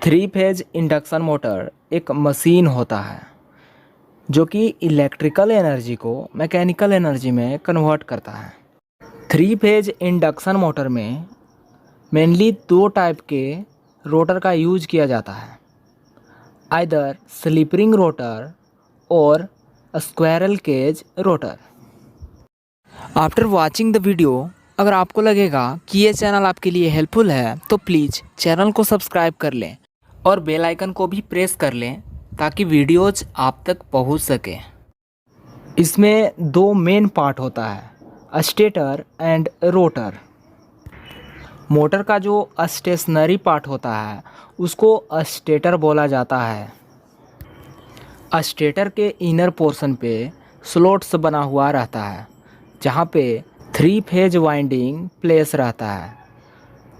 Three phase induction motor एक machine होता है जो कि इलेक्ट्रिकल एनर्जी को मैकेनिकल एनर्जी में कन्वर्ट करता है। थ्री फेज इंडक्शन मोटर में मेनली दो टाइप के रोटर का यूज किया जाता है, आइदर स्लिप रिंग रोटर और squirrel cage rotor. After watching the video, अगर आपको लगेगा कि ये चैनल आपके लिए हेल्पफुल है तो प्लीज़ चैनल को सब्सक्राइब कर लें और बेल आइकन को भी प्रेस कर लें ताकि वीडियोज आप तक पहुंच सके। इसमें दो मेन पार्ट होता है, स्टेटर एंड रोटर। मोटर का जो स्टेशनरी पार्ट होता है उसको स्टेटर बोला जाता है। स्टेटर के इनर पोर्शन पे स्लॉट्स बना हुआ रहता है जहाँ पे थ्री फेज वाइंडिंग प्लेस रहता है।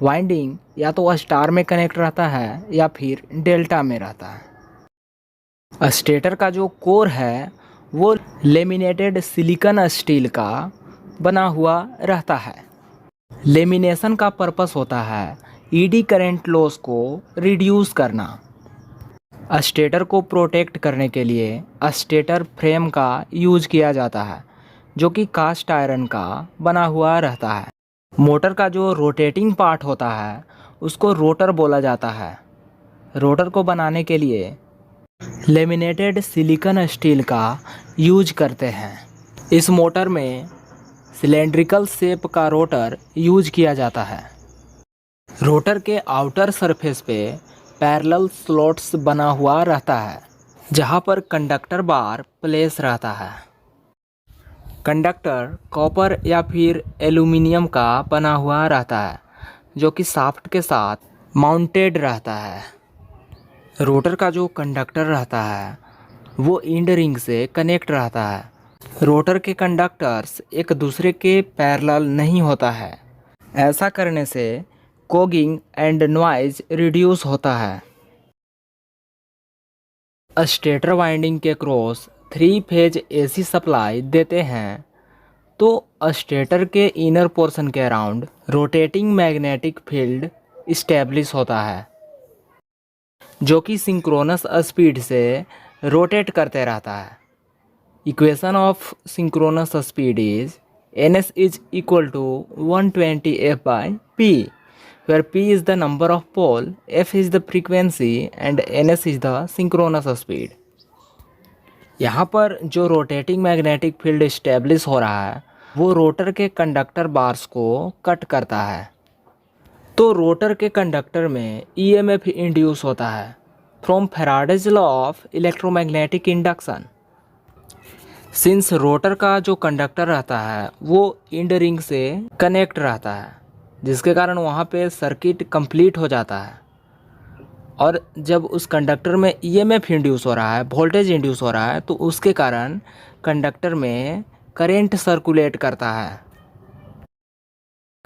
वाइंडिंग या तो स्टार में कनेक्ट रहता है या फिर डेल्टा में रहता है। स्टेटर का जो कोर है वो लेमिनेटेड सिलिकॉन स्टील का बना हुआ रहता है। लेमिनेशन का पर्पस होता है ईडी करंट लॉस को रिड्यूस करना। स्टेटर को प्रोटेक्ट करने के लिए स्टेटर फ्रेम का यूज किया जाता है जो कि कास्ट आयरन का बना हुआ रहता है। मोटर का जो रोटेटिंग पार्ट होता है उसको रोटर बोला जाता है। रोटर को बनाने के लिए लेमिनेटेड सिलिकॉन स्टील का यूज करते हैं। इस मोटर में सिलेंड्रिकल शेप का रोटर यूज किया जाता है। रोटर के आउटर सरफेस पे पैरेलल स्लॉट्स बना हुआ रहता है जहां पर कंडक्टर बार प्लेस रहता है। कंडक्टर कॉपर या फिर एल्यूमिनियम का बना हुआ रहता है जो कि शाफ्ट के साथ माउंटेड रहता है। रोटर का जो कंडक्टर रहता है वो इंड रिंग से कनेक्ट रहता है। रोटर के कंडक्टर्स एक दूसरे के पैरेलल नहीं होता है। ऐसा करने से कोगिंग एंड नॉइज रिड्यूस होता है। स्टेटर वाइंडिंग के cross three phase AC supply देते हैं तो स्टेटर के इनर पोर्शन के around rotating magnetic field establish होता है जो कि सिंक्रोनस स्पीड से रोटेट करते रहता है। Equation of synchronous speed is ns is equal to 120 f by p, where p is the number of pole, f is the frequency and ns is the synchronous speed। यहाँ पर जो rotating magnetic field establish हो रहा है वो rotor के conductor bars को cut करता है। तो रोटर के कंडक्टर में ईएमएफ इंड्यूस होता है from Faraday's law of electromagnetic induction. Since rotor का जो कंडक्टर रहता है वो इंड रिंग से कनेक्ट रहता है जिसके कारण वहाँ पे सर्किट कंप्लीट हो जाता है। और जब उस कंडक्टर में ईएमएफ इंड्यूस हो रहा है, वोल्टेज इंड्यूस हो रहा है, तो उसके कारण कंडक्टर में करंट सर्कुलेट करता है।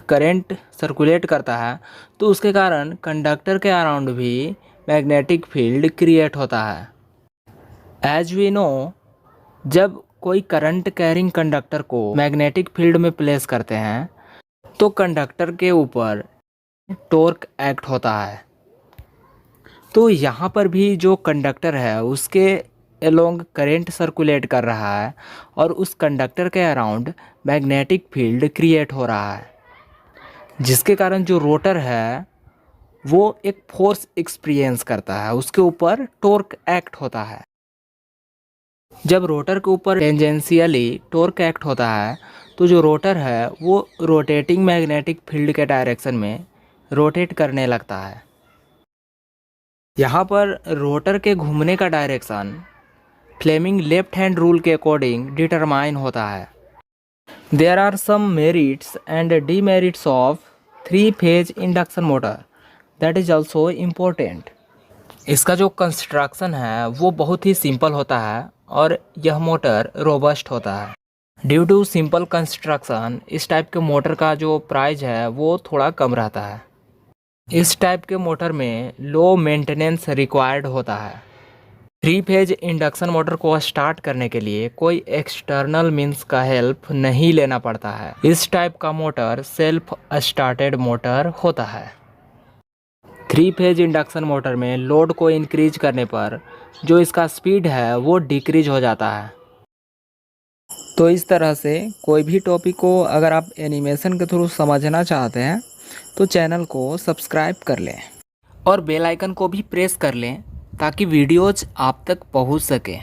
करंट सर्कुलेट करता है तो उसके कारण कंडक्टर के अराउंड भी मैग्नेटिक फील्ड क्रिएट होता है। एज वी नो, जब कोई करंट कैरिंग कंडक्टर को मैग्नेटिक फील्ड में प्लेस करते हैं तो कंडक्टर के ऊपर टॉर्क एक्ट होता है। तो यहाँ पर भी जो कंडक्टर है उसके एलोंग करंट सर्कुलेट कर रहा है और उस कंडक्टर के अराउंड मैग्नेटिक फील्ड क्रिएट हो रहा है जिसके कारण जो रोटर है वो एक फोर्स एक्सपीरियंस करता है, उसके ऊपर टॉर्क एक्ट होता है। जब रोटर के ऊपर टेंजेंशियली टॉर्क एक्ट होता है तो जो रोटर है वो रोटेटिंग मैग्नेटिक फील्ड के डायरेक्शन में रोटेट करने लगता है। यहाँ पर रोटर के घूमने का direction Fleming left hand rule के अकॉर्डिंग डिटरमाइन होता है। There are some merits and demerits of three phase induction motor, that is also important. इसका जो कंस्ट्रक्शन है वो बहुत ही सिंपल होता है और यह मोटर रोबस्ट होता है। ड्यू टू सिंपल कंस्ट्रक्शन इस टाइप के मोटर का जो प्राइस है वो थोड़ा कम रहता है। इस टाइप के मोटर में लो मेंटेनेंस रिक्वायर्ड होता है। थ्री फेज इंडक्शन मोटर को स्टार्ट करने के लिए कोई एक्सटर्नल मीन्स का हेल्प नहीं लेना पड़ता है। इस टाइप का मोटर सेल्फ स्टार्टेड मोटर होता है। 3 फेज इंडक्शन मोटर में लोड को इंक्रीज करने पर जो इसका स्पीड है वो डिक्रीज हो जाता है। तो इस तरह से कोई भी टॉपिक को अगर आप एनिमेशन के थ्रू समझना चाहते हैं तो चैनल को सब्सक्राइब कर लें और बेल आइकन को भी प्रेस कर लें ताकि वीडियोज आप तक पहुंच सके।